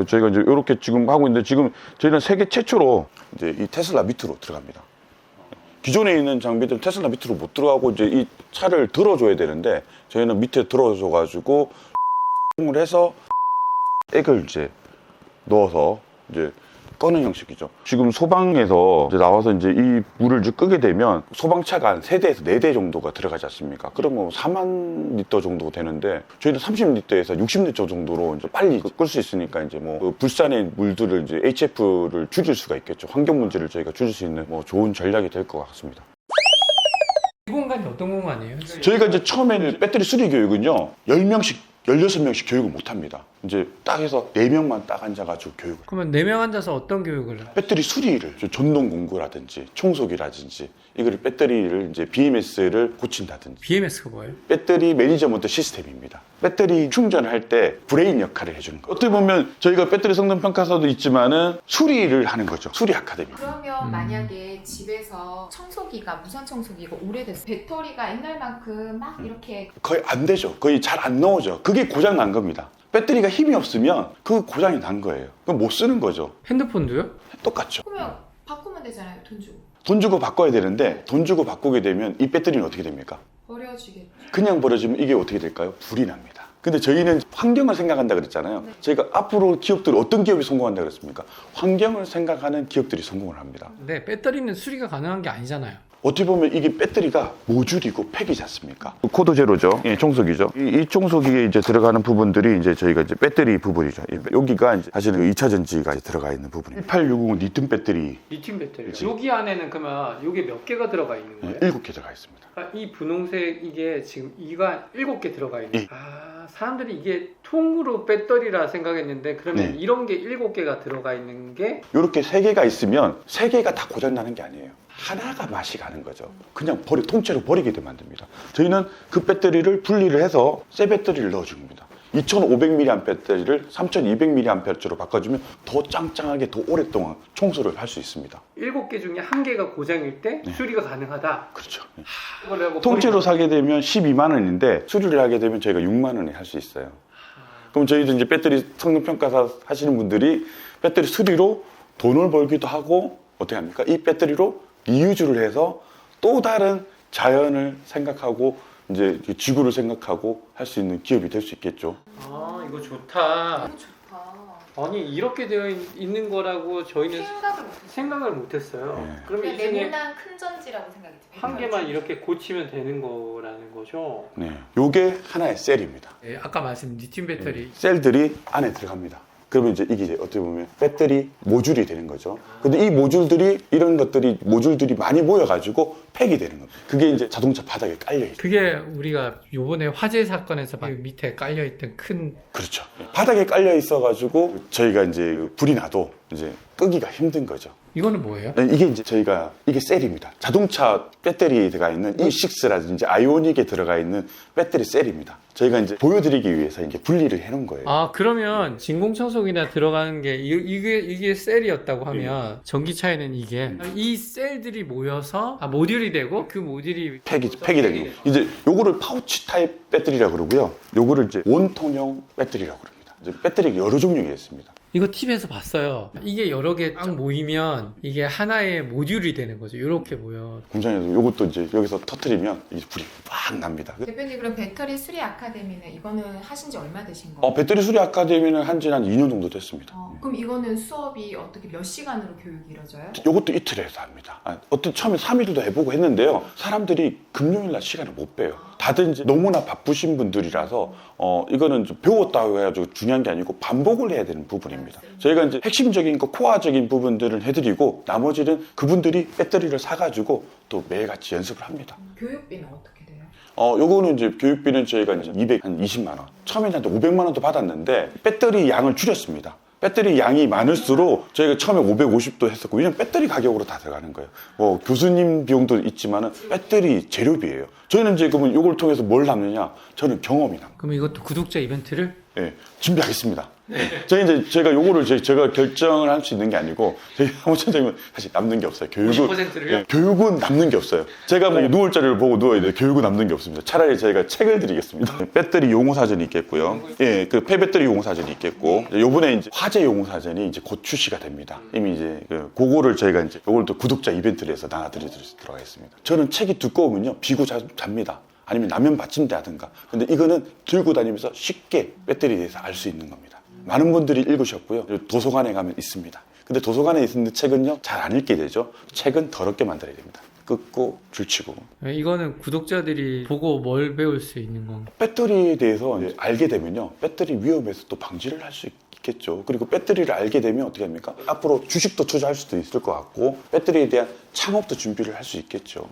저희가 이제 이렇게 지금 하고 있는데, 지금 저희는 세계 최초로 이제 이 테슬라 밑으로 들어갑니다. 기존에 있는 장비들은 테슬라 밑으로 못 들어가고 이제 이 차를 들어줘야 되는데, 저희는 밑에 들어줘가지고 을 해서 액을 이제 넣어서 이제 꺼는 형식이죠. 지금 소방에서 이제 나와서 이제 이 불을 이제 끄게 되면 소방차가 한 3대에서 4대 정도가 들어가지 않습니까? 그러면 4만 리터 정도 되는데, 저희는 30리터에서 60리터 정도로 이제 빨리 끌 수 있으니까 이제 뭐 불산의 물들을 이제 HF를 줄일 수가 있겠죠. 환경 문제를 저희가 줄일 수 있는 뭐 좋은 전략이 될 것 같습니다. 이 공간이 어떤 공간이에요? 저희가 이제 처음에는 배터리 수리 교육은요, 10명씩 16명씩 교육을 못 합니다. 이제 딱 해서 4명만 딱 앉아가지고 교육을. 그러면 4명 앉아서 어떤 교육을 해요? 배터리 수리를, 전동 공구라든지 청소기라든지, 이걸 배터리를 이제 BMS를 고친다든지. BMS가 뭐예요? 배터리 매니저먼트 시스템입니다. 배터리 충전을 할 때 브레인 역할을 해주는 거예요. 어떻게 보면 저희가 배터리 성능 평가서도 있지만은 수리를 하는 거죠. 수리 아카데미. 그러면 만약에 집에서 청소기가 무선 청소기가 오래됐어, 배터리가 옛날만큼 막 이렇게 거의 안 되죠. 거의 잘 안 나오죠. 그게 고장 난 겁니다. 배터리가 힘이 없으면 그 고장이 난 거예요. 그럼 못 쓰는 거죠. 핸드폰도요? 똑같죠. 그러면 바꾸면 되잖아요, 돈 주고. 돈 주고 바꿔야 되는데, 돈 주고 바꾸게 되면 이 배터리는 어떻게 됩니까? 버려지겠죠. 그냥 버려지면 이게 어떻게 될까요? 불이 납니다. 근데 저희는 환경을 생각한다 그랬잖아요. 네. 저희가 앞으로 기업들, 어떤 기업이 성공한다 그랬습니까? 환경을 생각하는 기업들이 성공을 합니다. 네, 배터리는 수리가 가능한 게 아니잖아요. 어떻게 보면 이게 배터리가 모듈이고 팩이지 않습니까? 코드 제로죠. 예, 청소기죠. 이 청소기에 이제 들어가는 부분들이 이제 저희가 이제 배터리 부분이죠. 여기가 이제 사실은 2차 전지가 이제 들어가 있는 부분입니다. 1860은 리튬 배터리 리튬 배터리. 그치. 여기 안에는 그러면 이게 몇 개가 들어가 있는 거예요? 7개 들어가 있습니다. 아, 이 분홍색 이게 지금 이가 7개 들어가 있는. 예. 아, 사람들이 이게 통으로 배터리라 생각했는데 그러면 네. 이런 게 7개가 들어가 있는 게 이렇게 3개가 있으면 3개가 다 고장나는 게 아니에요. 하나가 맛이 가는 거죠. 그냥 통째로 버리게 되면 안 됩니다. 저희는 그 배터리를 분리를 해서 새 배터리를 넣어줍니다. 2500mAh 배터리를 3200mAh로 바꿔주면 더 짱짱하게 더 오랫동안 청소를 할 수 있습니다. 7개 중에 1개가 고장일 때 네. 수리가 가능하다. 그렇죠. 이걸 하고 통째로 버리면- 사게 되면 12만 원인데 수리를 하게 되면 저희가 6만 원에 할 수 있어요. 그럼 저희도 이제 배터리 성능 평가사 하시는 분들이 배터리 수리로 돈을 벌기도 하고, 어떻게 합니까? 이 배터리로 리유즈를 해서 또 다른 자연을 생각하고 이제 지구를 생각하고 할 수 있는 기업이 될 수 있겠죠. 아, 이거 좋다. 너무 좋다. 아니, 이렇게 되어 있는 거라고 저희는 생각을 못했어. 생각을 못했어요. 네. 그러면 그냥 이 중에 네모난 큰 전지라고 생각이 들어요. 한 개만 이렇게 고치면 되는 거라는 거죠. 네, 요게 하나의 셀입니다. 네, 아까 말씀 리튬 배터리. 셀들이 안에 들어갑니다. 그러면 이제 이게 이제 어떻게 보면 배터리 모듈이 되는 거죠. 근데 이 모듈들이, 이런 것들이 모듈들이 많이 모여가지고 팩이 되는 겁니다. 그게 이제 자동차 바닥에 깔려 있죠. 그게 우리가 요번에 화재 사건에서 밑에 깔려있던 큰. 그렇죠. 바닥에 깔려 있어가지고 저희가 이제 불이 나도 이제 끄기가 힘든 거죠. 이거는 뭐예요? 이게 이제 저희가, 이게 셀입니다. 자동차 배터리에 들어가 있는 E6라든지 아이오닉에 들어가 있는 배터리 셀입니다. 저희가 이제 보여드리기 위해서 이제 분리를 해놓은 거예요. 아, 그러면 진공청소기나 들어가는 게 이게 셀이었다고 하면 전기차에는 이게 이 셀들이 모여서 모듈이 되고 그 모듈이 팩이 되는 거고, 이제 요거를 파우치 타입 배터리라고 그러고요. 요거를 이제 원통형 배터리라고 그럽니다. 이제 배터리가 여러 종류가 있습니다. 이거 TV에서 봤어요. 이게 여러 개 딱 모이면 이게 하나의 모듈이 되는 거죠. 이렇게 모여. 공장에서 요것도 이제 여기서 터트리면 이제 불이 빡 납니다. 대표님, 그럼 배터리 수리 아카데미는 이거는 하신 지 얼마 되신 거예요? 배터리 수리 아카데미는 한지 한 2년 정도 됐습니다. 그럼 이거는 수업이 어떻게 몇 시간으로 교육이 이루어져요? 요것도 이틀에서 합니다. 처음에 3일도 해보고 했는데요. 사람들이 금요일날 시간을 못 빼요. 다들 이제 너무나 바쁘신 분들이라서 이거는 좀 배웠다고 해가지고 중요한 게 아니고 반복을 해야 되는 부분입니다. 저희가 이제 핵심적인 거, 코어적인 부분들은 해드리고, 나머지는 그분들이 배터리를 사가지고 또 매일같이 연습을 합니다. 교육비는 어떻게 돼요? 요거는 이제 교육비는 저희가 이제 220만 원. 처음에는 한 500만 원도 받았는데 배터리 양을 줄였습니다. 배터리 양이 많을수록 저희가 처음에 550도 했었고, 왜냐면 배터리 가격으로 다 들어가는 거예요. 뭐 교수님 비용도 있지만은 배터리 재료비예요. 저희는 이제 그러면 이걸 통해서 뭘 남느냐? 저는 경험이 남니다. 그럼 이것도 구독자 이벤트를 예, 준비하겠습니다. 저희 이제 제가 요거를 제가 결정을 할 수 있는 게 아니고 저희 사무처장님은 사실 남는 게 없어요. 교육은 50%를요? 교육은 남는 게 없어요. 제가 뭐 누울 자리를 보고 누워야 돼요. 교육은 남는 게 없습니다. 차라리 저희가 책을 드리겠습니다. 배터리 용어 사전이 있겠고요. 예, 그 폐배터리 용어 사전이 있겠고 요번에 이제 화재 용어 사전이 이제 곧 출시가 됩니다. 이미 이제 그거를 저희가 이제 요걸 또 구독자 이벤트를 해서 나눠드리도록 들어가겠습니다. 저는 책이 두꺼우면요 비고 잡니다. 아니면 라면 받침대 하든가. 근데 이거는 들고 다니면서 쉽게 배터리에 대해서 알 수 있는 겁니다. 많은 분들이 읽으셨고요. 도서관에 가면 있습니다. 근데 도서관에 있는 책은요 잘 안 읽게 되죠. 책은 더럽게 만들어야 됩니다. 긋고 줄치고. 이거는 구독자들이 보고 뭘 배울 수 있는 건가? 배터리에 대해서 이제 알게 되면요 배터리 위험에서 또 방지를 할 수 있겠죠. 그리고 배터리를 알게 되면 어떻게 합니까? 앞으로 주식도 투자할 수도 있을 것 같고 배터리에 대한 창업도 준비를 할 수 있겠죠.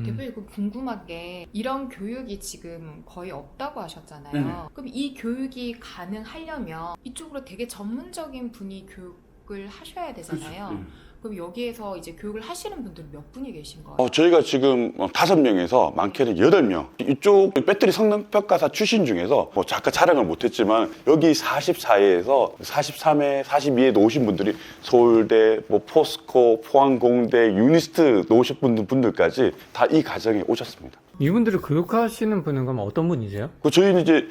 대표님 그 궁금한 게 이런 교육이 지금 거의 없다고 하셨잖아요. 그럼 이 교육이 가능하려면 이쪽으로 되게 전문적인 분이 교육을 하셔야 되잖아요. 그럼 여기에서 이제 교육을 하시는 분들은 몇 분이 계신 거예요? 저희가 지금 5명에서 많게는 8명 이쪽 배터리 성능 평가사 출신 중에서 뭐 아까 자랑을 못했지만 여기 44회에서 43회, 42회도 오신 분들이 서울대, 뭐 포스코, 포항공대, 유니스트 오신 분들까지 다 이 과정에 오셨습니다. 이분들을 교육하시는 분은 그럼 어떤 분이세요? 저희는 이제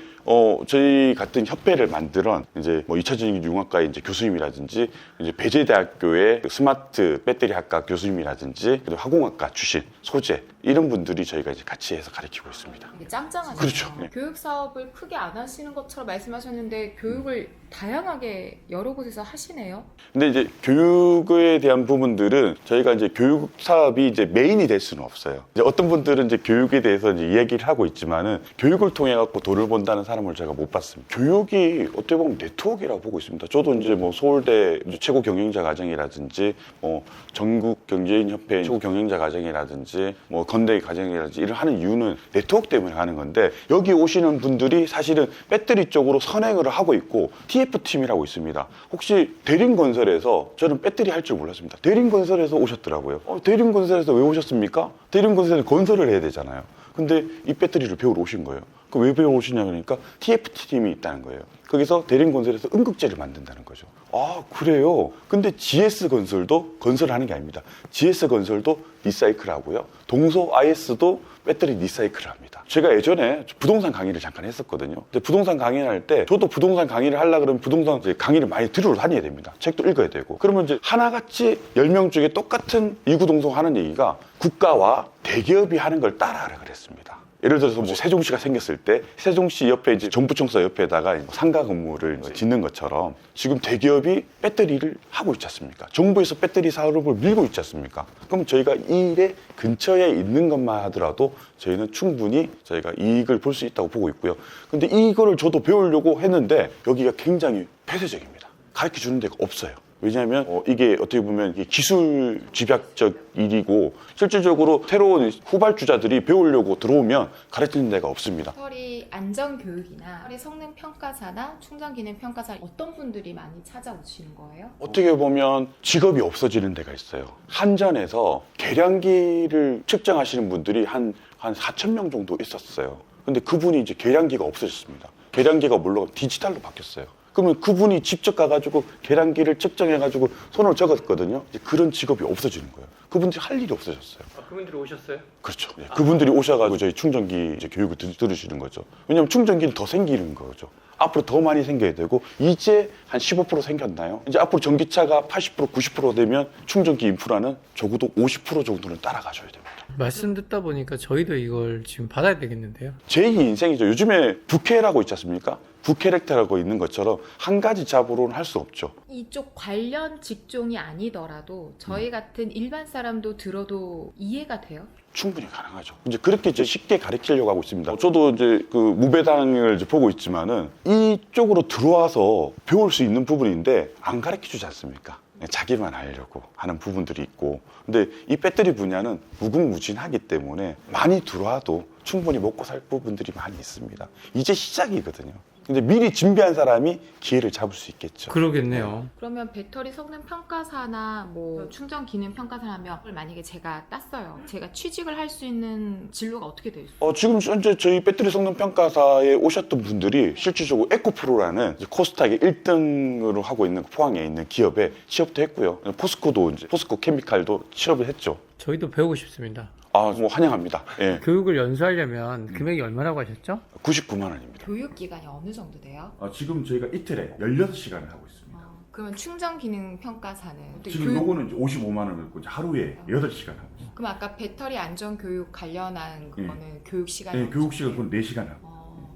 저희 같은 협회를 만들어 이제 뭐 2차전지 융합과의 이제 교수님이라든지 이제 배재대학교의 스마트 배터리 학과 교수님이라든지 그리고 화공학과 출신 소재 이런 분들이 저희가 이제 같이 해서 가르치고 있습니다. 이게 짱짱하네요. 그렇죠. 네. 교육 사업을 크게 안 하시는 것처럼 말씀하셨는데 교육을 다양하게 여러 곳에서 하시네요. 근데 이제 교육에 대한 부분들은 저희가 이제 교육 사업이 이제 메인이 될 수는 없어요. 이제 어떤 분들은 이제 교육에 대해서 이제 이야기를 하고 있지만은 교육을 통해 갖고 돈을 번다는 사람을 제가 못 봤습니다. 교육이 어떻게 보면 네트워크라고 보고 있습니다. 저도 이제 뭐 서울대 최고 경영자 과정이라든지 뭐 전국 경제인 협회 최고 경영자 과정이라든지 뭐 건대 과정이라든지 이런 하는 이유는 네트워크 때문에 하는 건데 여기 오시는 분들이 사실은 배터리 쪽으로 선행을 하고 있고 TF팀이라고 있습니다. 혹시 대림건설에서 저는 배터리 할 줄 몰랐습니다. 대림건설에서 오셨더라고요. 대림건설에서 왜 오셨습니까? 대림건설에서 건설을 해야 되잖아요. 근데 이 배터리를 배우러 오신 거예요. 그럼 왜 배우러 오시냐 그러니까 TF팀이 있다는 거예요. 거기서 대림건설에서 음극재를 만든다는 거죠. 아 그래요? 근데 GS건설도 건설하는 게 아닙니다. GS건설도 리사이클 하고요. 동서IS도 배터리 리사이클을 합니다. 제가 예전에 부동산 강의를 잠깐 했었거든요. 근데 부동산 강의를 할 때 저도 부동산 강의를 하려고 그러면 부동산 강의를 많이 들으러 다녀야 됩니다. 책도 읽어야 되고. 그러면 이제 하나같이 10명 중에 똑같은 이구동성 하는 얘기가 국가와 대기업이 하는 걸 따라하라 그랬습니다. 예를 들어서 뭐 세종시가 생겼을 때 세종시 옆에 이제 정부청사 옆에다가 상가 건물을 짓는 것처럼 지금 대기업이 배터리를 하고 있지 않습니까? 정부에서 배터리 사업을 밀고 있지 않습니까? 그럼 저희가 이 일에 근처에 있는 것만 하더라도 저희는 충분히 저희가 이익을 볼 수 있다고 보고 있고요. 근데 이거를 저도 배우려고 했는데 여기가 굉장히 폐쇄적입니다. 가르쳐 주는 데가 없어요. 왜냐하면 이게 어떻게 보면 이게 기술 집약적 일이고 실질적으로 새로운 후발주자들이 배우려고 들어오면 가르치는 데가 없습니다. 배터리 안전교육이나 배터리 성능평가사나 충전기능평가사 어떤 분들이 많이 찾아오시는 거예요? 어떻게 보면 직업이 없어지는 데가 있어요. 한전에서 계량기를 측정하시는 분들이 한 4,000명 정도 있었어요. 근데 그분이 이제 계량기가 없어졌습니다. 계량기가 물론 디지털로 바뀌었어요. 그러면 그분이 직접 가가지고 계량기를 측정해가지고 손으로 적었거든요. 이제 그런 직업이 없어지는 거예요. 그분들이 할 일이 없어졌어요. 그분들이 오셨어요? 그렇죠. 네. 그분들이 오셔가지고 저희 충전기 이제 교육을 들으시는 거죠. 왜냐하면 충전기는 더 생기는 거죠. 앞으로 더 많이 생겨야 되고 이제 한 15% 생겼나요? 이제 앞으로 전기차가 80%, 90% 되면 충전기 인프라는 적어도 50% 정도는 따라가셔야 됩니다. 말씀 듣다 보니까 저희도 이걸 지금 받아야 되겠는데요. 제2 인생이죠. 요즘에 부캐라고 있지 않습니까? 부캐렉터라고 있는 것처럼 한 가지 잡으로는 할 수 없죠. 이쪽 관련 직종이 아니더라도 저희 같은 일반 사람도 들어도 이해가 돼요? 충분히 가능하죠. 이제 그렇게 이제 쉽게 가르치려고 하고 있습니다. 저도 이제 그 무배당을 이제 보고 있지만은 이쪽으로 들어와서 배울 수 있는 부분인데 안 가르쳐 주지 않습니까? 자기만 알려고 하는 부분들이 있고. 근데 이 배터리 분야는 무궁무진하기 때문에 많이 들어와도 충분히 먹고 살 부분들이 많이 있습니다. 이제 시작이거든요. 근데 미리 준비한 사람이 기회를 잡을 수 있겠죠. 그러겠네요. 그러면 배터리 성능 평가사나 뭐 충전 기능 평가사 하면 만약에 제가 땄어요. 제가 취직을 할 수 있는 진로가 어떻게 돼 있어요? 지금 현재 저희 배터리 성능 평가사에 오셨던 분들이 실질적으로 에코프로라는 이제 코스닥의 1등으로 하고 있는 포항에 있는 기업에 취업도 했고요. 포스코도 이제 포스코 케미칼도 취업을 했죠. 저희도 배우고 싶습니다. 뭐 환영합니다. 예. 교육을 연수하려면 금액이 얼마라고 하셨죠? 99만 원입니다. 교육 기간이 어느 정도 돼요? 지금 저희가 이틀에 16시간을 하고 있습니다. 그러면 충전 기능 평가사는 또 지금 요거는 이제 55만 원을 받고 이제 하루에 8시간 하고 있습니다. 그럼 아까 배터리 안전 교육 관련한 그거는 교육 시간이 네, 교육 시간 그건 4시간 하고.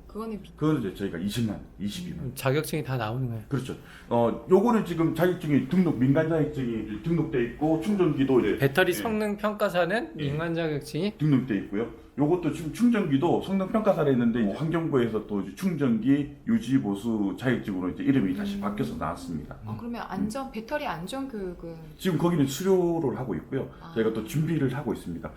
그거는 그거는 이제 저희가 22만. 자격증이 다 나오는 거예요. 그렇죠. 요거는 지금 자격증이 민간 자격증이 등록돼 있고 충전기도 이제 배터리 성능 평가사는 예. 민간 자격증이 등록돼 있고요. 요것도 지금 충전기도 성능 평가사를 했는데 이제 환경부에서 또 이제 충전기 유지 보수 자격증으로 이제 이름이 다시 바뀌어서 나왔습니다. 그러면 배터리 안전 교육은 지금 거기는 수료를 하고 있고요. 저희가 또 준비를 하고 있습니다.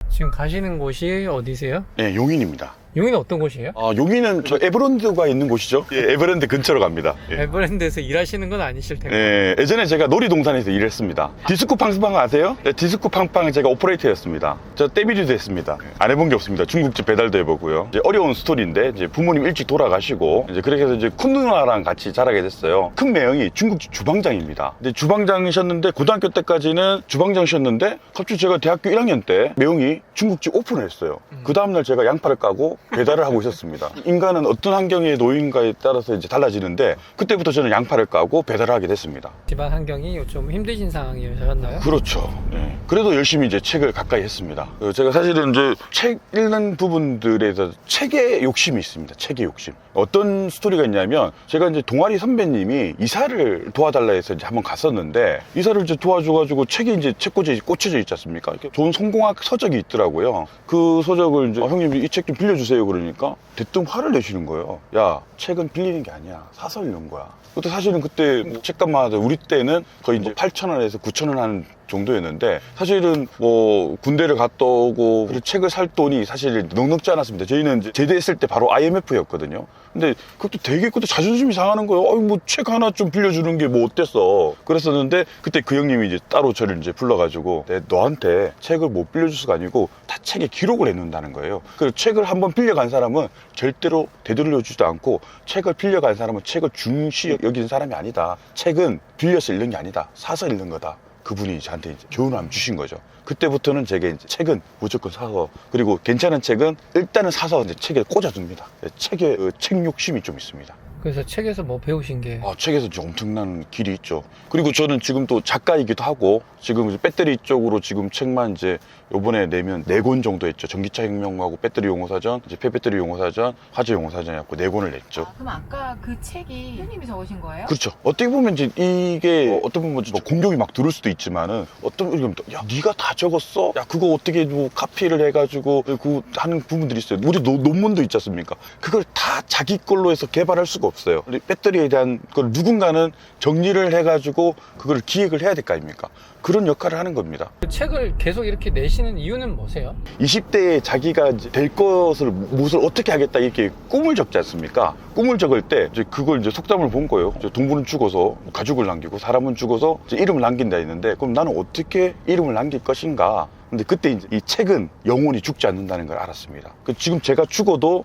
지금 가시는 곳이 어디세요? 네, 용인입니다. 용인은 어떤 곳이에요? 용인은 저 에버랜드가 있는 곳이죠. 예, 에버랜드 근처로 갑니다. 예. 에버랜드에서 일하시는 건 아니실 텐데. 네, 예전에 제가 놀이동산에서 일했습니다. 디스코 팡팡 아세요? 네, 디스코 팡팡 제가 오퍼레이터였습니다. 저 떼비리도 했습니다. 안 해본 게 없습니다. 중국집 배달도 해보고요. 이제 어려운 스토리인데 이제 부모님 일찍 돌아가시고 이제 그렇게 해서 이제 큰 누나랑 같이 자라게 됐어요. 큰 매형이 중국집 주방장입니다. 근데 주방장이셨는데 고등학교 때까지는 주방장이셨는데 갑자기 제가 대학교 1학년 때 매형이 중국집 오픈을 했어요. 그 다음날 제가 양파를 까고 배달을 하고 있었습니다. 인간은 어떤 환경에 놓인가에 따라서 이제 달라지는데 그때부터 저는 양파를 까고 배달을 하게 됐습니다. 집안 환경이 좀 힘드신 상황이셨나요? 그렇죠. 네. 그래도 열심히 이제 책을 가까이 했습니다. 제가 사실은 이제 책 읽는 부분들에서 책의 욕심이 있습니다. 책의 욕심. 어떤 스토리가 있냐면 제가 이제 동아리 선배님이 이사를 도와달라 해서 이제 한번 갔었는데 이사를 이제 도와줘가지고 책이 이제 책꽂이에 꽂혀져 있지 않습니까? 이렇게 좋은 성공학 서적이 있더라고요. 그 서적을 이제 형님 이 책 좀 빌려주세요 그러니까 대뜸 화를 내시는 거예요. 야, 책은 빌리는 게 아니야. 사서 읽는 거야. 그때 사실은 그때 책값만 우리 때는 거의 이제 8,000원에서 9,000원 하는 정도였는데 사실은 뭐 군대를 갔다 오고 그리고 책을 살 돈이 사실 넉넉지 않았습니다. 저희는 이제 제대했을 때 바로 IMF였거든요. 근데 그것도 되게 그때 자존심이 상하는 거예요. 뭐 책 하나 좀 빌려주는 게 뭐 어땠어. 그랬었는데 그때 그 형님이 이제 따로 저를 이제 불러가지고 너한테 책을 못 빌려줄 수가 아니고 다 책에 기록을 해놓는다는 거예요. 그래서 책을 한번 빌려간 사람은 절대로 되돌려주지도 않고 책을 빌려간 사람은 책을 중시 여기는 사람이 아니다. 책은 빌려서 읽는 게 아니다. 사서 읽는 거다. 그분이 저한테 이제 교훈을 주신 거죠. 그때부터는 제게 이제 책은 무조건 사서 그리고 괜찮은 책은 일단은 사서 이제 책에 꽂아둡니다. 책에 책 욕심이 좀 있습니다. 그래서 책에서 뭐 배우신 게? 책에서 이제 엄청난 길이 있죠. 그리고 저는 지금 또 작가이기도 하고 지금 이제 배터리 쪽으로 지금 책만 이제 요번에 내면 4권 정도 했죠. 전기차 혁명하고 배터리 용어사전, 이제 폐배터리 용어사전, 화재 용어사전 해갖고 4권을 냈죠. 그럼 아까 그 책이 형님이 적으신 거예요? 그렇죠. 어떻게 보면 이제 이게 어떤 부분 뭐 공격이 막 들을 수도 있지만은 어떤 분이 야 네가 다 적었어? 야 그거 어떻게 뭐 카피를 해가지고 그 하는 부분들이 있어요. 우리 논문도 있지 않습니까? 그걸 다 자기 걸로 해서 개발할 수가 없어요. 배터리에 대한 걸 누군가는 정리를 해가지고 그걸 기획을 해야 될 거 아닙니까? 그런 역할을 하는 겁니다. 그 책을 계속 이렇게 내시는 이유는 뭐세요? 20대에 자기가 이제 될 것을 무엇을 어떻게 하겠다 이렇게 꿈을 적지 않습니까? 꿈을 적을 때 이제 그걸 이제 속담을 본 거예요. 이제 동물은 죽어서 가죽을 남기고 사람은 죽어서 이제 이름을 남긴다 했는데 그럼 나는 어떻게 이름을 남길 것인가? 근데 그때 이제 이 책은 영원히 죽지 않는다는 걸 알았습니다. 지금 제가 죽어도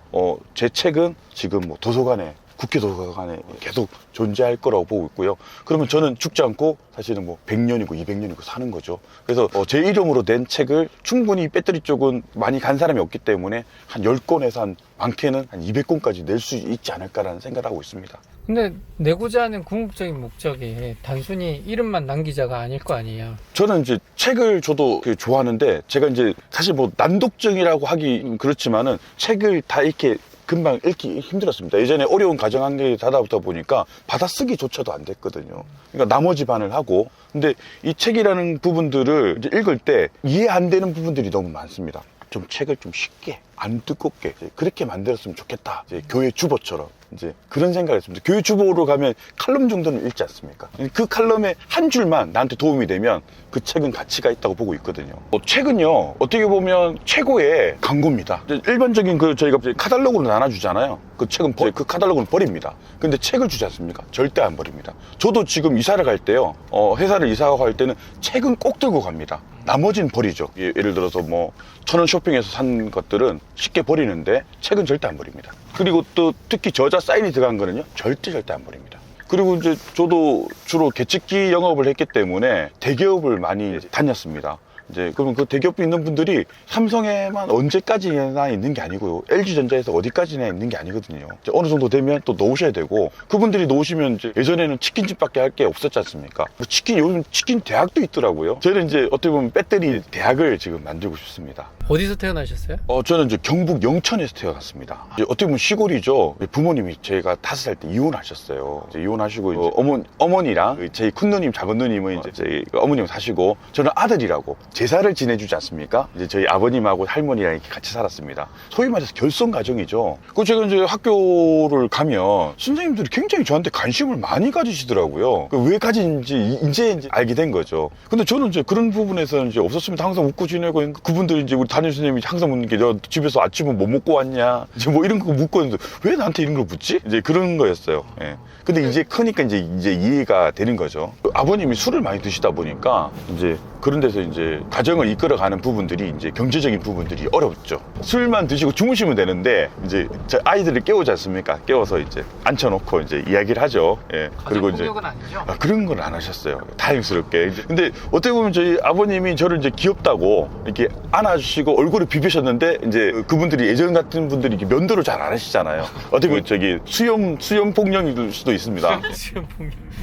제 책은 지금 뭐 도서관에 국회 도서관에 계속 존재할 거라고 보고 있고요. 그러면 저는 죽지 않고 사실은 뭐 100년이고 200년이고 사는 거죠. 그래서 제 이름으로 낸 책을 충분히 배터리 쪽은 많이 간 사람이 없기 때문에 한 10권에서 한 많게는 한 200권까지 낼 수 있지 않을까라는 생각을 하고 있습니다. 근데 내고자 하는 궁극적인 목적이 단순히 이름만 남기자가 아닐 거 아니에요. 저는 이제 책을 저도 좋아하는데 제가 이제 사실 뭐 난독증이라고 하기 그렇지만은 책을 다 이렇게 금방 읽기 힘들었습니다. 예전에 어려운 가정환경에 살아보다 보니까 받아쓰기조차도 안 됐거든요. 그러니까 나머지 반을 하고 근데 이 책이라는 부분들을 이제 읽을 때 이해 안 되는 부분들이 너무 많습니다. 좀 책을 좀 쉽게 안 두껍게 이제 그렇게 만들었으면 좋겠다. 이제 교회 주보처럼 이제 그런 생각을 했습니다. 교회 주보로 가면 칼럼 정도는 읽지 않습니까? 그 칼럼의 한 줄만 나한테 도움이 되면 그 책은 가치가 있다고 보고 있거든요. 책은요 어떻게 보면 최고의 광고입니다. 일반적인 그 저희가 카탈로그로 나눠주잖아요. 그 책은 그 카탈로그는 버립니다. 근데 책을 주지 않습니까? 절대 안 버립니다. 저도 지금 이사를 갈 때요, 회사를 이사가고 할 때는 책은 꼭 들고 갑니다. 나머지는 버리죠. 예를 들어서 뭐 1,000원 쇼핑에서 산 것들은 쉽게 버리는데 책은 절대 안 버립니다. 그리고 또 특히 저자 사인이 들어간 거는요 절대 안 버립니다. 그리고 이제 저도 주로 계측기 영업을 했기 때문에 대기업을 많이 다녔습니다. 이제 그러면 그 대기업에 있는 분들이 삼성에만 언제까지나 있는 게 아니고요, LG전자에서 어디까지나 있는 게 아니거든요. 이제 어느 정도 되면 또 놓으셔야 되고, 그분들이 놓으시면 이제 예전에는 치킨집밖에 할 게 없었지 않습니까? 요즘 치킨 대학도 있더라고요. 저는 이제 어떻게 보면 배터리 대학을 지금 만들고 싶습니다. 어디서 태어나셨어요? 저는 이제 경북 영천에서 태어났습니다. 이제 어떻게 보면 시골이죠. 부모님이 제가 5살 때 이혼하셨어요. 이제 이혼하시고 이제 어머니랑 저희 큰 누님, 작은 누님은 이제 저희 어머님 사시고, 저는 아들이라고 제사를 지내주지 않습니까? 이제 저희 아버님하고 할머니랑 이렇게 같이 살았습니다. 소위 말해서 결손 가정이죠. 그 제가 이제 학교를 가면 선생님들이 굉장히 저한테 관심을 많이 가지시더라고요. 왜 가지는지 이제 알게 된 거죠. 근데 저는 이제 그런 부분에서는 이제 없었으면 항상 웃고 지내고, 그분들이 이제 우리 담임 선생님이 항상 묻는 게, 너 집에서 아침은 뭐 먹고 왔냐? 이제 뭐 이런 거 묻고 있는데 왜 나한테 이런 걸 묻지? 이제 그런 거였어요. 예. 근데 이제 크니까 이제 이해가 되는 거죠. 아버님이 술을 많이 드시다 보니까 이제 그런 데서 이제 가정을 이끌어가는 부분들이, 이제 경제적인 부분들이 어렵죠. 술만 드시고 주무시면 되는데 이제 저 아이들을 깨우지 않습니까? 깨워서 이제 앉혀놓고 이제 이야기를 하죠. 예. 그리고 이제 폭력은 아니죠? 그런 건 안 하셨어요. 다행스럽게. 근데 어떻게 보면 저희 아버님이 저를 이제 귀엽다고 이렇게 안아주시고 얼굴을 비비셨는데, 이제 그분들이 예전 같은 분들이 이렇게 면도를 잘 안 하시잖아요. 어떻게 보면 저기 수염 폭력일 수도 있습니다.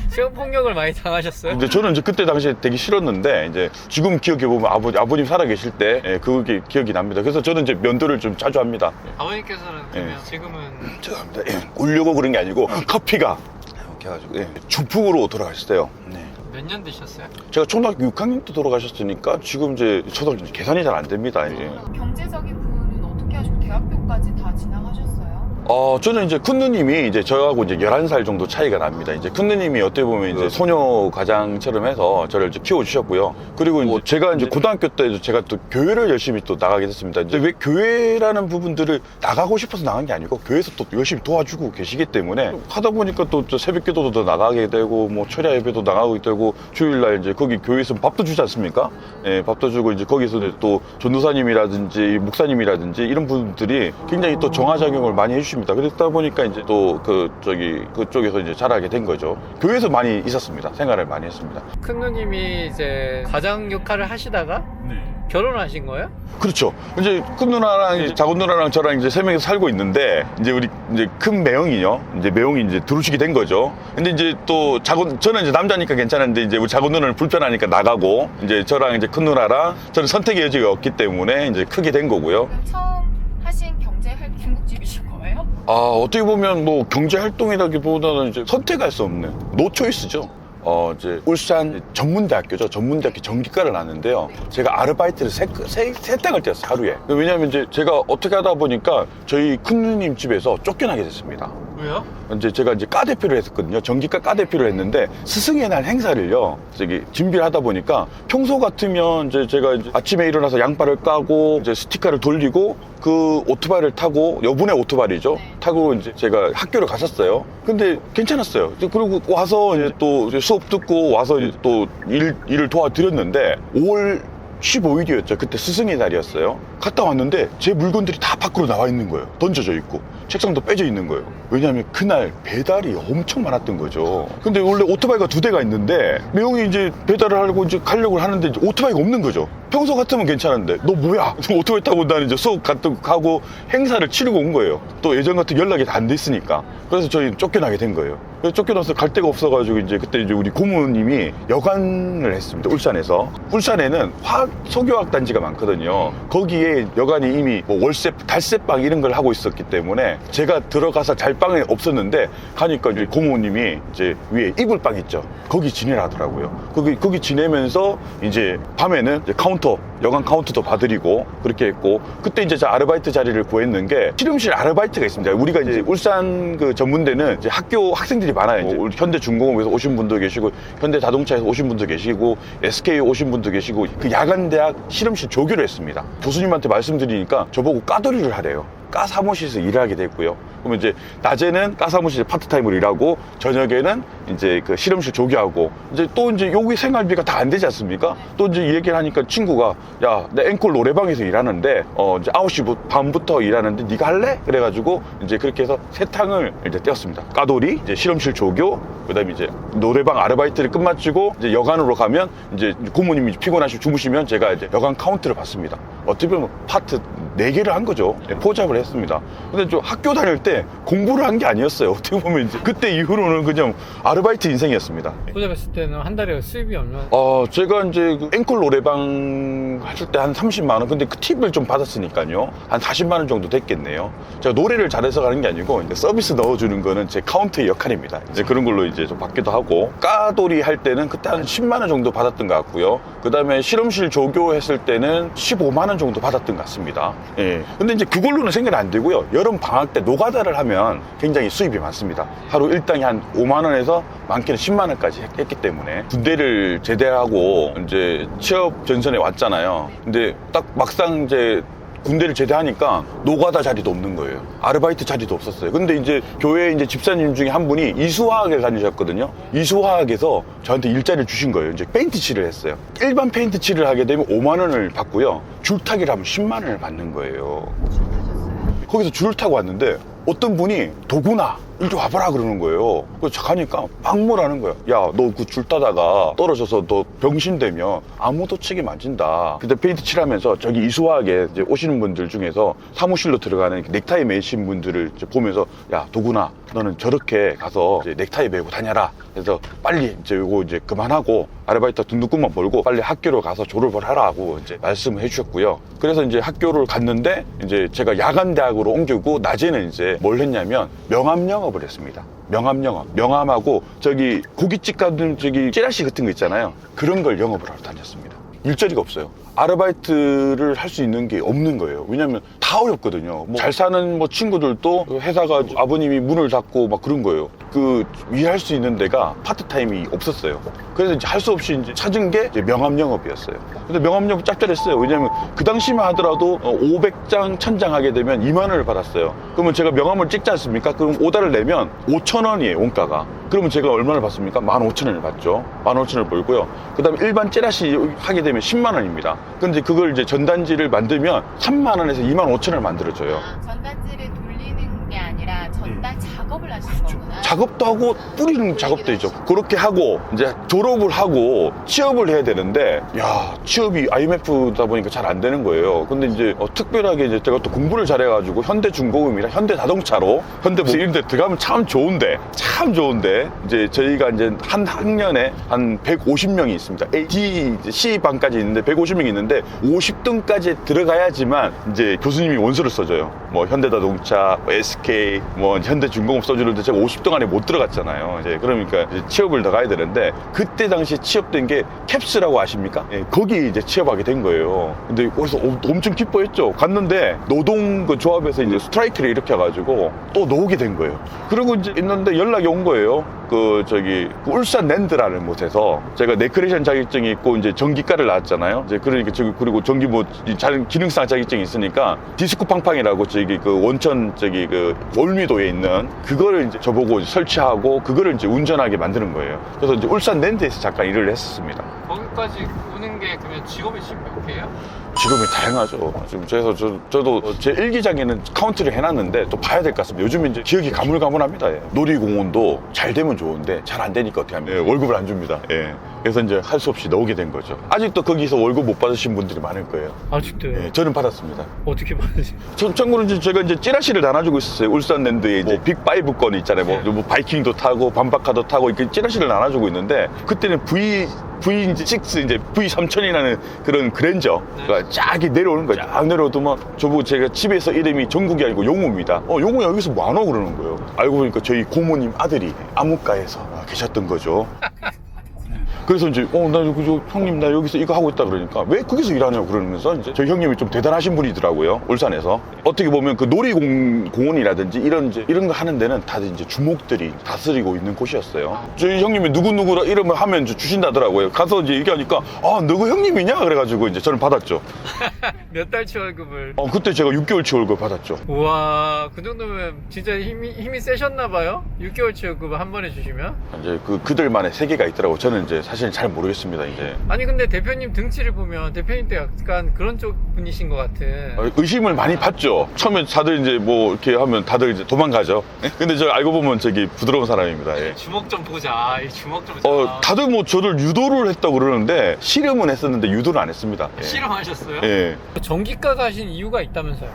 수영 폭력을 많이 당하셨어요? 근데 저는 이제 그때 당시에 되게 싫었는데, 이제 지금 기억해보면 아버님 살아계실 때, 예, 그게 기억이 납니다. 그래서 저는 이제 면도를 좀 자주 합니다. 아버님께서는 그러면 예. 지금은 죄송합니다. 예, 울려고 그런 게 아니고 커피가 이렇게 해가지고, 예, 중풍으로 돌아가셨어요. 네. 몇 년 되셨어요? 제가 초등학교 6학년 때 돌아가셨으니까 지금 이제 초등학교 계산이 잘 안 됩니다. 이제. 경제적인 부분은 어떻게 하시고 대학교까지 다 진학하셨어요? 저는 이제 큰 누님이 이제 저하고 이제 11살 정도 차이가 납니다. 이제 큰 누님이 어떻게 보면 이제 소녀 가장처럼 해서 저를 이제 키워주셨고요. 그리고 이제 제가 이제 고등학교 때 제가 또 교회를 열심히 또 나가게 됐습니다. 이제 왜 교회라는 부분들을 나가고 싶어서 나간 게 아니고, 교회에서 또 열심히 도와주고 계시기 때문에 하다 보니까 또 새벽 기도도 더 나가게 되고, 뭐 철야 예배도 나가게 되고, 주일날 이제 거기 교회에서 밥도 주지 않습니까? 예, 밥도 주고, 이제 거기서 또 전도사님이라든지 목사님이라든지 이런 분들이 굉장히 또 정화작용을 많이 해주십니다. 그러다 보니까 이제 또 그쪽에서 이제 자라게 된 거죠. 교회에서 많이 있었습니다. 생활을 많이 했습니다. 큰 누님이 이제 가장 역할을 하시다가 결혼하신 거예요? 그렇죠. 이제 큰 누나랑 이제 작은 누나랑 저랑 이제 3명이서 살고 있는데, 이제 우리 이제 큰 매형이요. 이제 매형이 이제 들어오시게 된 거죠. 근데 이제 또 저는 이제 남자니까 괜찮은데, 이제 우리 작은 누나는 불편하니까 나가고, 이제 저랑 이제 큰 누나랑 저는 선택의 여지가 없기 때문에 이제 크게 된 거고요. 그럼 처음 하신 경제활동 중국집이신 거예요? 어떻게 보면 뭐 경제 활동이라기보다는 이제 선택할 수 없는 노초이스죠. 이제 울산 전문대학교죠. 전문대학교 전기과를 나왔는데요. 제가 아르바이트를 세 땡을 떼었어요, 하루에. 왜냐면 이제 제가 어떻게 하다 보니까 저희 큰 누님 집에서 쫓겨나게 됐습니다. 왜요? 이제 제가 이제 과 대표를 했었거든요. 전기과 과 대표를 했는데, 스승의 날 행사를요, 저기 준비를 하다 보니까 평소 같으면 이제 제가 이제 아침에 일어나서 양발을 까고 이제 스티커를 돌리고 그 오토바이를 타고, 여분의 오토바이죠. 타고 이제 제가 학교를 갔었어요. 근데 괜찮았어요. 그리고 와서 이제 또 수업 듣고 와서 이제 또 일을 도와드렸는데, 5월 15일이었죠. 그때 스승의 날이었어요. 갔다 왔는데 제 물건들이 다 밖으로 나와 있는 거예요. 던져져 있고 책상도 빼져 있는 거예요. 왜냐하면 그날 배달이 엄청 많았던 거죠. 근데 원래 오토바이가 2대가 있는데, 매형이 이제 배달을 하려고 이제 가려고 하는데 이제 오토바이가 없는 거죠. 평소 같으면 괜찮은데, 너 뭐야? 오토바이 타고 나는 이제 수업 가고 행사를 치르고 온 거예요. 또 예전 같은 연락이 다 안 됐으니까. 그래서 저희 쫓겨나게 된 거예요. 그래서 쫓겨나서 갈 데가 없어가지고, 이제 그때 이제 우리 고모님이 여관을 했습니다. 울산에서. 울산에는 소교학 단지가 많거든요. 거기에 여관이 이미 뭐 월세, 달세방 이런 걸 하고 있었기 때문에 제가 들어가서 잘 방이 없었는데, 가니까 이제 고모님이 이제 위에 이불방 있죠. 거기 지내라더라고요. 거기 지내면서 이제 밤에는 이제 카운터 여간 카운트도 봐드리고 그렇게 했고, 그때 이제 저 아르바이트 자리를 구했는 게 실험실 아르바이트가 있습니다. 우리가 이제 울산 그 전문대는 이제 학교 학생들이 많아요. 이제 현대중공업에서 오신 분도 계시고, 현대자동차에서 오신 분도 계시고, SK 오신 분도 계시고, 그 야간대학 실험실 조교를 했습니다. 교수님한테 말씀드리니까 저보고 까돌이를 하래요. 까 사무실에서 일을 하게 됐고요. 그러면 이제 낮에는 까 사무실에 파트타임으로 일하고, 저녁에는 이제 그 실험실 조교하고, 이제 또 이제 여기 생활비가 다 안 되지 않습니까? 또 이제 이 얘기를 하니까 친구가, 야, 내 앵콜 노래방에서 일하는데, 이제 9시 반부터 일하는데 네가 할래? 그래가지고 이제 그렇게 해서 세 탕을 이제 떼었습니다. 까돌이, 이제 실험실 조교, 그다음에 이제 노래방 아르바이트를 끝마치고 이제 여간으로 가면, 이제 고모님이 피곤하시고 주무시면 제가 이제 여간 카운트를 받습니다. 어떻게 보면 파트 4개를 한 거죠. 포잡을 했습니다. 근데 저 학교 다닐 때 공부를 한 게 아니었어요. 어떻게 보면 이제 그때 이후로는 그냥 아르바이트 인생이었습니다. 꽂아봤을 때는 한 달에 수입이 얼마? 제가 이제 그 앵콜 노래방 하실 때 한 30만 원, 근데 그 팁을 좀 받았으니까요. 한 40만 원 정도 됐겠네요. 제가 노래를 잘해서 가는 게 아니고, 이제 서비스 넣어주는 거는 제 카운트의 역할입니다. 이제 그런 걸로 이제 좀 받기도 하고, 까돌이 할 때는 그때 한 10만 원 정도 받았던 것 같고요. 그 다음에 실험실 조교했을 때는 15만 원 정도 받았던 것 같습니다. 예. 근데 이제 그걸로는 생각이 안 되고요. 여름 방학 때 노가다를 하면 굉장히 수입이 많습니다. 하루 일당이 한 5만 원에서 많게는 10만 원까지 했기 때문에, 군대를 제대하고 이제 취업 전선에 왔잖아요. 근데 딱 막상 이제 군대를 제대하니까 노가다 자리도 없는 거예요. 아르바이트 자리도 없었어요. 근데 이제 교회 이제 집사님 중에 한 분이 이수화학에 다니셨거든요. 이수화학에서 저한테 일자리를 주신 거예요. 이제 페인트 칠을 했어요. 일반 페인트 칠을 하게 되면 5만 원을 받고요. 줄타기를 하면 10만 원을 받는 거예요. 거기서 줄을 타고 왔는데 어떤 분이 도구나 이리 와봐라 그러는 거예요. 그래서 가니까 막무라는 거예요. 야, 너 그 줄 타다가 떨어져서 너 병신되면 아무도 책임 안 진다. 그때 페인트 칠하면서 저기 이수화학에 이제 오시는 분들 중에서 사무실로 들어가는 넥타이 매신 분들을 이제 보면서, 야, 도구나, 너는 저렇게 가서 이제 넥타이 매고 다녀라. 그래서 빨리 이제 이거 이제 그만하고 아르바이트 등록금만 벌고 빨리 학교로 가서 졸업을 하라고 이제 말씀을 해주셨고요. 그래서 이제 학교를 갔는데, 이제 제가 야간 대학으로 옮기고 낮에는 이제 뭘 했냐면 명함 영업을 했습니다. 명함 영업. 명함하고 저기 고깃집 가든 저기 찌라시 같은 거 있잖아요. 그런 걸 영업을 하러 다녔습니다. 일자리가 없어요. 아르바이트를 할 수 있는 게 없는 거예요. 왜냐면 다 어렵거든요. 잘 사는 친구들도 회사가 아버님이 문을 닫고 막 그런 거예요. 그 일할 수 있는 데가 파트타임이 없었어요. 그래서 이제 할 수 없이 이제 찾은 게 이제 명함 영업이었어요. 근데 명함 영업 짭짤했어요. 왜냐면 그 당시만 하더라도 500장, 1000장 하게 되면 2만 원을 받았어요. 그러면 제가 명함을 찍지 않습니까? 그럼 오다를 내면 5,000원이에요, 원가가. 그러면 제가 얼마를 받습니까? 15,000원을 받죠. 15,000원을 벌고요. 그 다음에 일반 찌라시 하게 되면 10만 원입니다. 근데 그걸 이제 전단지를 만들면 3만 원에서 2만 5천원을 만들어줘요. 전단지를 돌리는 게 아니라 전단 작업을 하시는 거구나. 작업도 하고 뿌리는 작업도 있죠. 그렇게 하고 이제 졸업을 하고 취업을 해야 되는데, 야, 취업이 IMF다 보니까 잘 안 되는 거예요. 근데 이제 특별하게 이제 제가 또 공부를 잘해가지고 현대중공업이랑 현대자동차로 현대뭐 이런 데 들어가면 참 좋은데 이제 저희가 이제 한 학년에 한 150명이 있습니다. A, D, C반까지 있는데 150명이 있는데 50등까지 들어가야지만 이제 교수님이 원서를 써줘요. 뭐 현대자동차, 뭐 SK, 뭐 현대중공업 써주는데 제가 50등 안에 못 들어갔잖아요. 이제 그러니까 이제 취업을 더 가야 되는데, 그때 당시에 취업된 게 캡스라고 아십니까? 예, 거기 이제 취업하게 된 거예요. 근데 거기서 엄청 기뻐했죠. 갔는데 노동 그 조합에서 이제 스트라이크를 일으켜가지고 또 나오게 된 거예요. 그리고 이제 있는데 연락이 온 거예요. 그 울산 랜드라는 곳에서 제가 네크레이션 자격증이 있고 이제 전기과를 나왔잖아요. 이제 그러니까 그리고 전기 기능상 자격증이 있으니까 디스코 팡팡이라고 그 원천 그 월미도에 있는 그거를 이제 저보고 설치하고 그거를 이제 운전하게 만드는 거예요. 그래서 이제 울산 랜드에서 잠깐 일을 했었습니다. 거기까지 오는 게 그러면 직업이 지금 몇 개예요? 직업이 다양하죠. 지금 그래서 저도 제 일기장에는 카운트를 해놨는데 또 봐야 될 것 같습니다. 요즘 이제 기억이 가물가물합니다. 예. 놀이공원도 잘 되면 좋은데 잘 안 되니까 어떻게 하면 월급을 안 줍니다. 예. 그래서 이제 할 수 없이 나오게 된 거죠. 아직도 거기서 월급 못 받으신 분들이 많을 거예요. 아직도요? 예, 저는 받았습니다. 어떻게 받으세요? 참고로 제가 이제 찌라시를 나눠주고 있었어요. 울산랜드에 이제 빅5 건 있잖아요. 뭐 바이킹도 타고 밤바카도 타고 이렇게 찌라시를 나눠주고 있는데, 그때는 V6 이제 V3000이라는 그런 그랜저가 쫙 내려오는 거예요. 쫙 내려오더만 저보고 제가 집에서 이름이 정국이 아니고 용우입니다. 용우 여기서 뭐하노 그러는 거예요. 알고 보니까 저희 고모님 아들이 암흑가에서 계셨던 거죠. 그래서 이제 나 여기 형님 나 여기서 이거 하고 있다 그러니까 왜 거기서 일하냐고 그러면서 이제 저희 형님이 좀 대단하신 분이더라고요. 울산에서 어떻게 보면 그 놀이공원이라든지 이런 거 하는 데는 다들 이제 주목들이 다스리고 있는 곳이었어요. 저희 형님이 누구누구라 이름을 하면 이제 주신다더라고요. 가서 이제 얘기하니까 누구 형님이냐 그래가지고 이제 저는 받았죠. 몇 달치 월급을. 그때 제가 6개월치 월급 받았죠. 우와, 그 정도면 진짜 힘이 세셨나봐요? 6개월치 월급을 한 번에 주시면? 이제 그들만의 세계가 있더라고. 저는 이제 사실 잘 모르겠습니다. 이제 아니, 근데 대표님 등치를 보면 대표님 때 약간 그런 쪽 분이신 것 같은. 의심을 많이 받죠. 처음에 다들 이제 뭐 이렇게 하면 다들 이제 도망가죠. 근데 저 알고 보면 저기 부드러운 사람입니다. 예. 주먹 좀 보자. 이 주먹 좀 보자. 다들 뭐 저를 유도를 했다고 그러는데 씨름은 했었는데 유도는 안 했습니다. 예. 실험하셨어요? 예. 전기과 가신 이유가 있다면서요?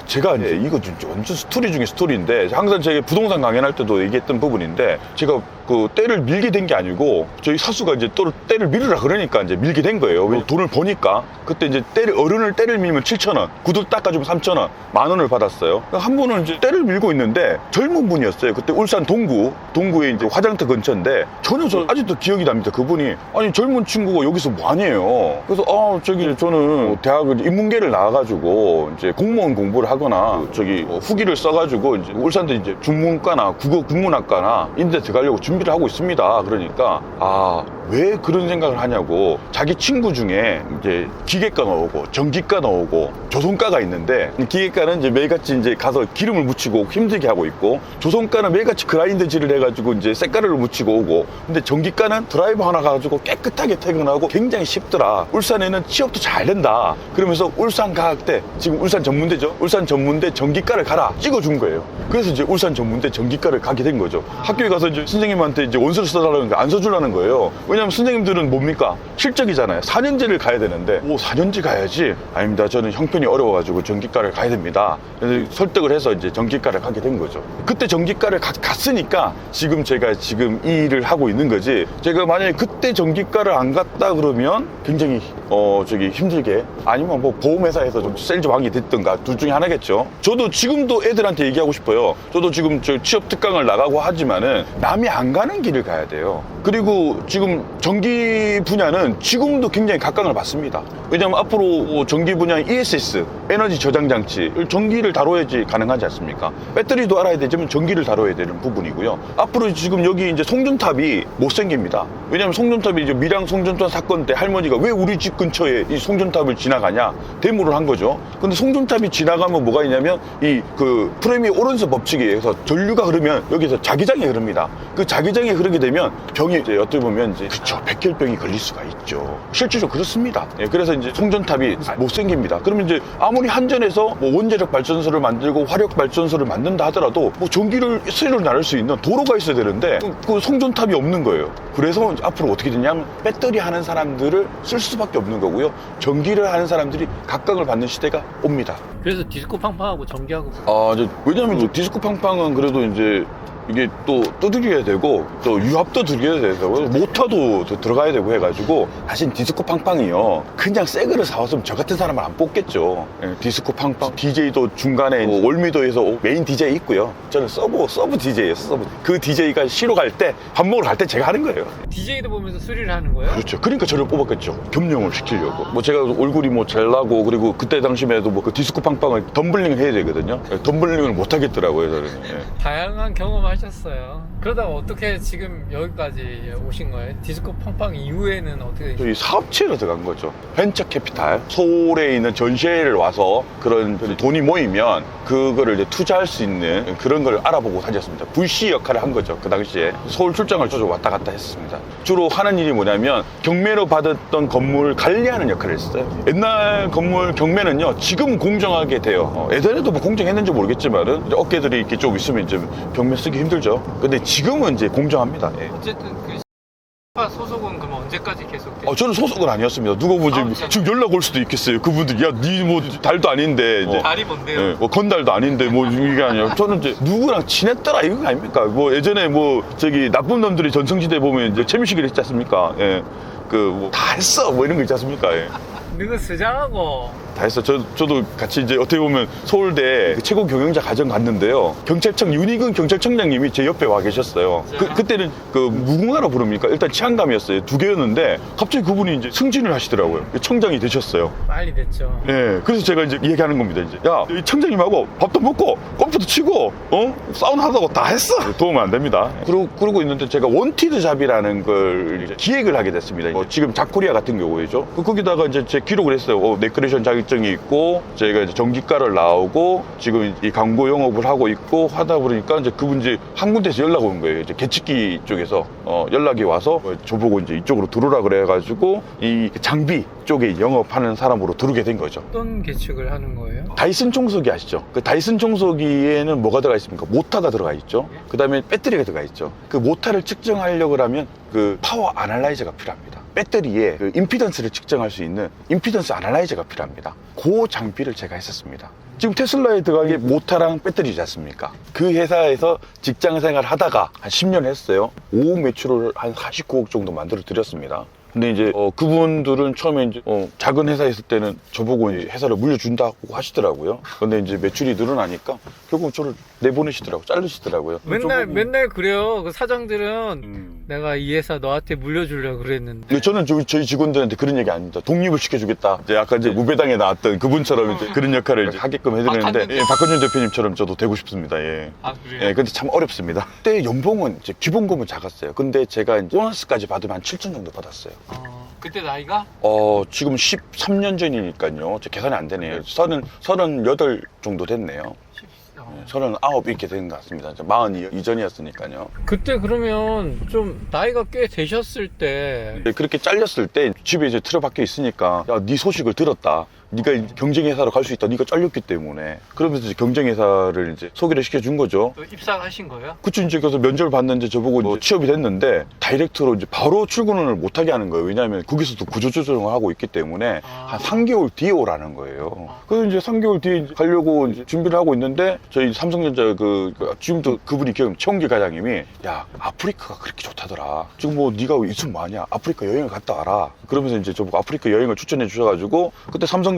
제가 이제 이거 진짜 완전 스토리 중에 스토리인데 항상 제가 부동산 강연할 때도 얘기했던 부분인데 제가 그 때를 밀게 된 게 아니고 저희 사수가 이제 또 때를 밀으라 그러니까 이제 밀게 된 거예요. 왜 돈을 버니까 그때 이제 어른을 때를 밀면 7,000원, 구두 닦아주면 3,000원, 10,000원을 받았어요. 한 분은 이제 때를 밀고 있는데 젊은 분이었어요. 그때 울산 동구에 이제 화장터 근처인데 저 아직도 기억이 납니다. 그분이 아니 젊은 친구가 여기서 뭐 하냐요. 그래서 저는 대학을 인문계를 나와가지고 이제 공무원 공부를 하거나 후기를 써가지고 이제 울산대 이제 중문과나 국어 국문학과나 인대 들어가려고 준비를 하고 있습니다. 그러니까 왜 그런 생각을 하냐고 자기 친구 중에 이제 기계과 나오고 전기과 나오고 조선과가 있는데 기계과는 이제 매일같이 이제 가서 기름을 묻히고 힘들게 하고 있고 조선과는 매일같이 그라인드질을 해가지고 이제 색깔을 묻히고 오고 근데 전기과는 드라이버 하나 가지고 깨끗하게 퇴근하고 굉장히 쉽더라. 울산에는 취업도 잘 된다. 그러면서 울산과학대 지금 울산 전문대죠. 울산 전문대 전기과를 가라 찍어준 거예요. 그래서 이제 울산 전문대 전기과를 가게 된 거죠. 학교에 가서 이제 선생님한테 이제 원서를 써달라는 거 안 써주려는 거예요. 왜냐면 선생님들은 뭡니까? 실적이잖아요. 4년제를 가야 되는데 4년제 가야지. 아닙니다. 저는 형편이 어려워가지고 전기과를 가야 됩니다. 그래서 설득을 해서 이제 전기과를 가게 된 거죠. 그때 전기과를 갔으니까 지금 제가 지금 이 일을 하고 있는 거지. 제가 만약에 그때 전기과를 안 갔다 그러면 굉장히 힘들게 아니면 뭐 보험회사에서 좀 셀 조항이 됐든가 둘 중에 하나겠죠. 저도 지금도 애들한테 얘기하고 싶어요. 저도 지금 취업 특강을 나가고 하지만은 남이 안 가는 길을 가야 돼요. 그리고 지금 전기 분야는 지금도 굉장히 각광을 받습니다. 왜냐하면 앞으로 전기 분야 ESS, 에너지 저장 장치, 전기를 다뤄야지 가능하지 않습니까? 배터리도 알아야 되지만 전기를 다뤄야 되는 부분이고요. 앞으로 지금 여기 이제 송전탑이 못 생깁니다. 왜냐하면 송전탑이 이제 밀양 송전탑 사건 때 할머니가 왜 우리 집 근처에 이 송전탑을 지나가냐 데모를 한 거죠. 근데 송전탑이 지나가면 뭐가 있냐면 그 프레미 오른서 법칙에 의해서 전류가 흐르면 여기서 자기장이 흐릅니다. 그 자기장이 흐르게 되면 병이 이제 어떻게 보면 이제 백혈병이 걸릴 수가 있죠. 실제로 그렇습니다. 예, 그래서 이제 송전탑이 못 생깁니다. 그러면 이제 아무리 한전에서 뭐 원자력 발전소를 만들고 화력 발전소를 만든다 하더라도 뭐 전기를 수요를 나눌 수 있는 도로가 있어야 되는데 그 송전탑이 없는 거예요. 그래서 앞으로 어떻게 되냐면 배터리 하는 사람들을 쓸 수밖에 없는 거고요. 전기를 하는 사람들이 각광을 받는 시대가 옵니다. 그래서 디스코 팡팡하고 전기하고. 왜냐면 디스코 팡팡은 그래도 이제 이게 또 두드려야 되고 또 유압도 들여야 되고 모터도 들어가야 되고 해가지고 사실 디스코 팡팡이요 그냥 새 거를 사왔으면 저 같은 사람을 안 뽑겠죠. 디스코 팡팡 DJ도 중간에 월미도에서 메인 DJ 있고요. 저는 서브 DJ예요. 그 DJ가 쉬러 갈 때 밥 먹으러 갈 때 제가 하는 거예요. DJ도 보면서 수리를 하는 거예요? 그렇죠. 그러니까 저를 뽑았겠죠. 겸용을 시키려고. 뭐 제가 얼굴이 뭐 잘나고 그리고 그때 당시에도 뭐 그 디스코 팡팡을 덤블링을 해야 되거든요. 덤블링을 못 하겠더라고요. 저는. 다양한 경험하셨어요. 그러다가 어떻게 지금 여기까지 오신 거예요? 디스코 팡팡 이후에는 어떻게 되셨어요? 저희 사업체로 들어간 거죠. 벤처 캐피탈. 서울에 있는 전시회를 와서 그런 돈이 모이면 그거를 이제 투자할 수 있는 그런 걸 알아보고 다녔습니다. VC 역할을 한 거죠. 그 당시에. 서울 출장을 쭉 왔다 갔다 했습니다. 주로 하는 일이 뭐냐면 경매로 받았던 건물을 관리하는 역할을 했어요. 옛날 건물 경매는요, 지금 공정하게 돼요. 예전에도 뭐 공정했는지 모르겠지만은 이제 업계들이 이렇게 좀 있으면 이제 경매 쓰기 힘들죠. 근데 지금은 이제 공정합니다. 예. 어쨌든 그 소속은 그럼 언제까지 계속 돼요? 저는 소속은 아니었습니다. 누가 보지 지금 연락 올 수도 있겠어요. 그분들 야, 니 뭐 달도 아닌데 이제 달이 뭔데요? 예, 뭐 건달도 아닌데 뭐 이게 아니라 저는 이제 누구랑 친했더라 이거 아닙니까? 뭐 예전에 뭐 나쁜 놈들이 전성시대 보면 이제 최민식이 있지 않습니까? 예. 그 뭐 다 했어 뭐 이런 거 있지 않습니까? 예. 너가 수장하고 다 했어. 저도 같이 이제 어떻게 보면 서울대 그 최고 경영자 과정 갔는데요. 경찰청 윤희근 경찰청장님이 제 옆에 와 계셨어요. 그때는 그 무궁화라 부릅니까? 일단 치안감이었어요. 2개였는데 갑자기 그분이 이제 승진을 하시더라고요. 청장이 되셨어요. 빨리 됐죠. 네, 그래서 제가 이제 얘기하는 겁니다. 이제 야, 이 청장님하고 밥도 먹고 골프도 치고 사우나 하다고 다 했어. 도움은 안 됩니다. 그러고 있는데 제가 원티드 잡이라는 걸 이제 기획을 하게 됐습니다. 지금 잡코리아 같은 경우에죠. 거기다가 이제 제 기록을 했어요. 네크레이션 자격증이 있고 제가 이제 전기과를 나오고 지금 이 광고 영업을 하고 있고 하다 보니까 이제 그분 이제 한 군데에서 연락 온 거예요. 이제 개측기 쪽에서 연락이 와서 저보고 이제 이쪽으로 들어오라 그래가지고 이 장비 쪽에 영업하는 사람으로 들어오게 된 거죠. 어떤 계측을 하는 거예요? 다이슨 청소기 아시죠? 그 다이슨 청소기에는 뭐가 들어가 있습니까? 모터가 들어가 있죠. 그 다음에 배터리가 들어가 있죠. 그 모터를 측정하려고 하면 그 파워 아날라이저가 필요합니다. 배터리에 그 임피던스를 측정할 수 있는 임피던스 아날라이저가 필요합니다. 그 장비를 제가 했었습니다. 지금 테슬라에 들어가게 모터랑 배터리지 않습니까? 그 회사에서 직장 생활 하다가 한 10년 했어요. 5억 매출을 한 49억 정도 만들어 드렸습니다. 근데 이제 그분들은 처음에 이제 작은 회사에 있을 때는 저보고 이제 회사를 물려준다고 하시더라고요. 근데 이제 매출이 늘어나니까 결국 저를 내보내시더라고요. 자르시더라고요. 맨날 그래요. 그 사장들은 내가 이 회사 너한테 물려주려고 그랬는데. 근데 저는 저희 직원들한테 그런 얘기 아닙니다. 독립을 시켜주겠다. 이제 아까 이제 무배당에 나왔던 그분처럼 이제 그런 역할을 이제 하게끔 해드리는데, 예, 박헌준 대표님처럼 저도 되고 싶습니다. 예. 아, 그래요? 예, 근데 참 어렵습니다. 그때 연봉은 이제 기본금은 작았어요. 근데 제가 이제 보너스까지 받으면 한 7천 정도 받았어요. 그때 나이가? 지금 13년 전이니까요. 제 계산이 안 되네요. 38 정도 됐네요. 39 이렇게 된 것 같습니다. 40 이전이었으니까요. 그때 그러면 좀 나이가 꽤 되셨을 때 그렇게 잘렸을 때 집에 이제 틀어박혀 있으니까 야, 네 소식을 들었다. 네가 경쟁회사로 갈 수 있다. 네가 잘렸기 때문에. 그러면서 이제 경쟁회사를 이제 소개를 시켜준 거죠. 또 입사하신 거예요? 그쵸. 이제 그래서 면접을 봤는데 저보고 이제 취업이 됐는데 다이렉트로 이제 바로 출근을 못하게 하는 거예요. 왜냐하면 거기서도 구조조정을 하고 있기 때문에 한 3개월 뒤에 오라는 거예요. 그래서 이제 3개월 뒤에 이제 가려고 이제 준비를 하고 있는데 저희 삼성전자 지금도 그분이 최홍길 과장님이 야, 아프리카가 그렇게 좋다더라. 지금 뭐 네가 있으면 뭐하냐. 아프리카 여행을 갔다 와라. 그러면서 이제 저보고 아프리카 여행을 추천해 주셔가지고 그때 삼성전자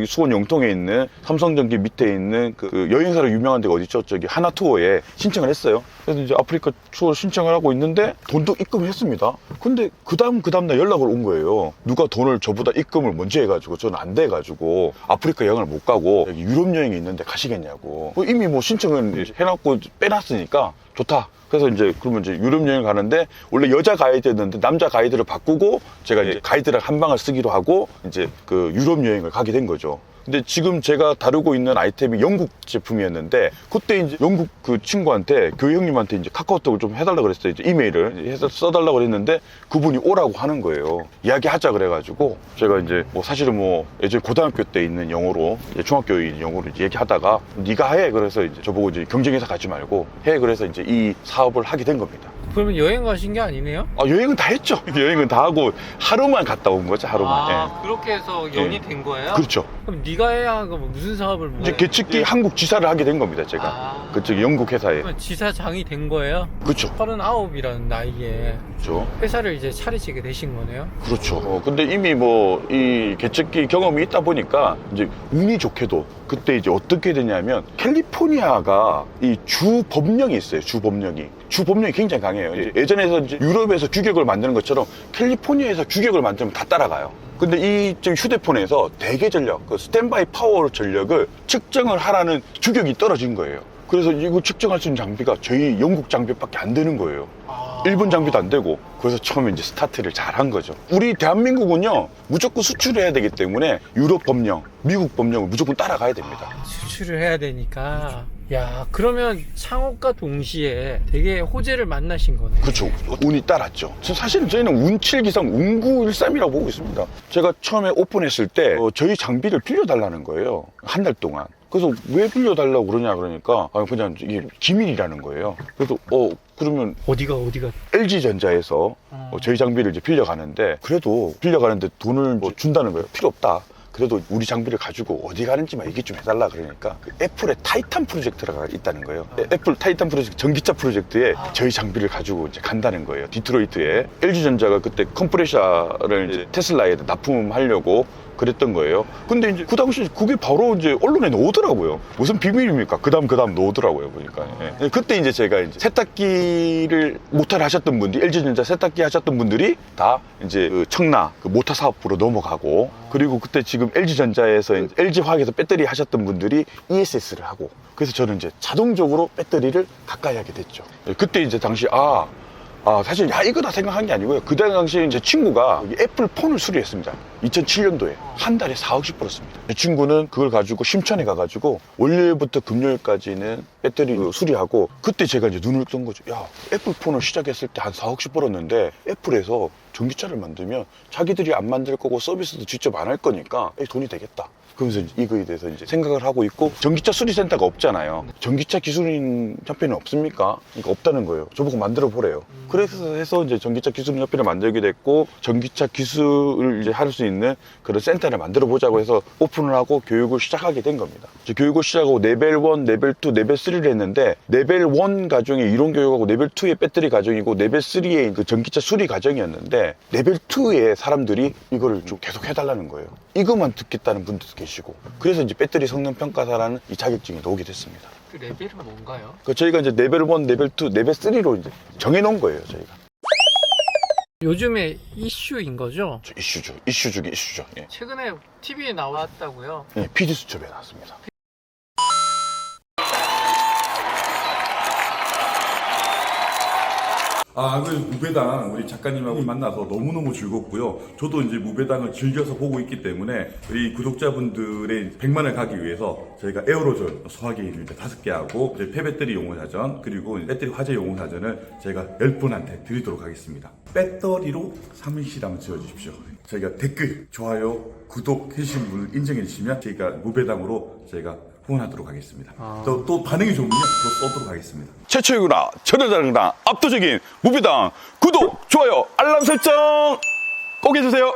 수원 영통에 있는 삼성전기 밑에 있는 그 여행사로 유명한 데가 어디죠? 저기 하나투어에 신청을 했어요. 그래서 이제 아프리카 투어 신청을 하고 있는데 돈도 입금을 했습니다. 근데 그 다음날 연락을 온 거예요. 누가 돈을 저보다 입금을 먼저 해가지고 저는 안 돼가지고 아프리카 여행을 못 가고 여기 유럽 여행이 있는데 가시겠냐고. 이미 뭐 신청은 해놨고 빼놨으니까 좋다. 그래서 이제 그러면 이제 유럽 여행 가는데 원래 여자 가이드였는데 남자 가이드를 바꾸고 제가 이제 가이드를 한 방을 쓰기로 하고 이제 그 유럽 여행을 가게 된 거죠. 근데 지금 제가 다루고 있는 아이템이 영국 제품이었는데 그때 이제 영국 그 친구한테 교회 형님한테 이제 카카오톡을 좀 해달라고 그랬어요. 이제 이메일을 해서 써달라고 그랬는데 그분이 오라고 하는 거예요. 이야기하자 그래가지고 제가 이제 뭐 사실은 뭐 예전에 고등학교 때 있는 영어로 중학교인 영어로 이제 얘기하다가 네가 해. 그래서 이제 저보고 이제 경쟁회사 가지 말고 해. 그래서 이제 이 사업을 하게 된 겁니다. 그러면 여행 가신 게 아니네요? 여행은 다 했죠. 여행은 다 하고 하루만 갔다 온 거죠. 하루만. 예. 그렇게 해서 연이 된 거예요? 그렇죠. 그럼 네가 해야 하고 무슨 사업을 뭐 이제 개측기 한국 지사를 하게 된 겁니다. 제가 그쪽 영국 회사에. 그러면 지사장이 된 거예요? 그렇죠. 39이라는 나이에 그렇죠. 회사를 이제 차리시게 되신 거네요? 그렇죠. 근데 이미 뭐 이 개측기 경험이 있다 보니까 이제 운이 좋게도 그때 이제 어떻게 되냐면 캘리포니아가 이 주 법령이 있어요. 주 법령이 굉장히 강해요. 예전에서 이제 유럽에서 규격을 만드는 것처럼 캘리포니아에서 규격을 만들면 다 따라가요. 근데 이 지금 휴대폰에서 대기 전력, 그 스탠바이 파워 전력을 측정을 하라는 규격이 떨어진 거예요. 그래서 이거 측정할 수 있는 장비가 저희 영국 장비밖에 안 되는 거예요. 일본 장비도 안 되고. 그래서 처음에 이제 스타트를 잘 한 거죠. 우리 대한민국은요, 무조건 수출해야 되기 때문에 유럽 법령, 미국 법령을 무조건 따라가야 됩니다. 수출을 해야 되니까. 야, 그러면 창업과 동시에 되게 호재를 만나신 거네요. 그렇죠. 운이 따랐죠. 사실은 저희는 운칠기상 운구일삼이라고 보고 있습니다. 제가 처음에 오픈했을 때 저희 장비를 빌려달라는 거예요. 한 달 동안. 그래서 왜 빌려달라고 그러냐 그러니까 그냥 이게 기밀이라는 거예요. 그래서 그러면 어디가 LG전자에서 저희 장비를 이제 빌려가는데 그래도 빌려가는데 돈을 뭐 준다는 거예요. 필요 없다. 그래도 우리 장비를 가지고 어디 가는지만 얘기 좀 해달라 그러니까 애플의 타이탄 프로젝트가 있다는 거예요. 애플 타이탄 프로젝트 전기차 프로젝트에 저희 장비를 가지고 이제 간다는 거예요. 디트로이트에 LG전자가 그때 컴프레셔를 이제 테슬라에 납품하려고 그랬던 거예요. 근데 이제 그 당시 그게 바로 이제 언론에 나오더라고요. 무슨 비밀입니까? 그 다음 나오더라고요, 보니까. 예. 그때 이제 제가 이제 세탁기를 모터를 하셨던 분들이, LG전자 세탁기 하셨던 분들이 다 이제 그 청라 그 모터 사업부로 넘어가고, 그리고 그때 지금 LG전자에서 LG화학에서 배터리 하셨던 분들이 ESS를 하고, 그래서 저는 이제 자동적으로 배터리를 가까이 하게 됐죠. 예, 그때 이제 당시 사실 이거다 생각한 게 아니고요. 그 당시에 제 친구가 애플 폰을 수리했습니다. 2007년도에 한 달에 4억씩 벌었습니다. 제 친구는 그걸 가지고 심천에 가가지고 월요일부터 금요일까지는 배터리 수리하고, 그때 제가 이제 눈을 뜬 거죠. 야, 애플 폰을 시작했을 때 한 4억씩 벌었는데 애플에서 전기차를 만들면 자기들이 안 만들 거고 서비스도 직접 안 할 거니까 돈이 되겠다. 그러면서 이거에 대해서 이제 생각을 하고 있고, 전기차 수리센터가 없잖아요. 전기차 기술인 협회는 없습니까? 그러니까 없다는 거예요. 저보고 만들어 보래요. 그래서 해서 이제 전기차 기술인 협회를 만들게 됐고, 전기차 기술을 이제 할 수 있는 그런 센터를 만들어 보자고 해서 오픈을 하고 교육을 시작하게 된 겁니다. 이제 교육을 시작하고 레벨 1, 레벨 2, 레벨 3를 했는데, 레벨 1 과정이 이론 교육하고 레벨 2의 배터리 과정이고, 레벨 3의 그 전기차 수리 과정이었는데, 레벨 2의 사람들이 이거를 좀 계속 해달라는 거예요. 이것만 듣겠다는 분들도 계시고, 그래서 이제 배터리 성능 평가사라는 이 자격증이 나오게 됐습니다. 그 레벨은 뭔가요? 저희가 이제 레벨 1, 레벨 2, 레벨 3로 이제 정해놓은 거예요, 저희가. 요즘에 이슈인 거죠? 이슈 중에 이슈죠. 예. 최근에 TV에 나왔다고요? 예, PD수첩에 나왔습니다. 그 무배당 우리 작가님하고 만나서 너무너무 즐겁고요. 저도 이제 무배당을 즐겨서 보고 있기 때문에 우리 구독자분들의 100만을 가기 위해서 저희가 에어로졸 소화기를 5개 하고 이제 폐배터리 용어사전, 그리고 배터리 화재 용어사전을 저희가 10분한테 드리도록 하겠습니다. 배터리로 삼행시를 한번 지어주십시오. 저희가 댓글, 좋아요, 구독 해주신 분을 인정해 주시면 저희가 무배당으로 저희가 후원하도록 하겠습니다. 또 반응이 좋으면 또 쏘도록 하겠습니다. 최초이구나, 전해다르구나, 압도적인 무비당 구독, 좋아요, 알람 설정 꼭 해주세요.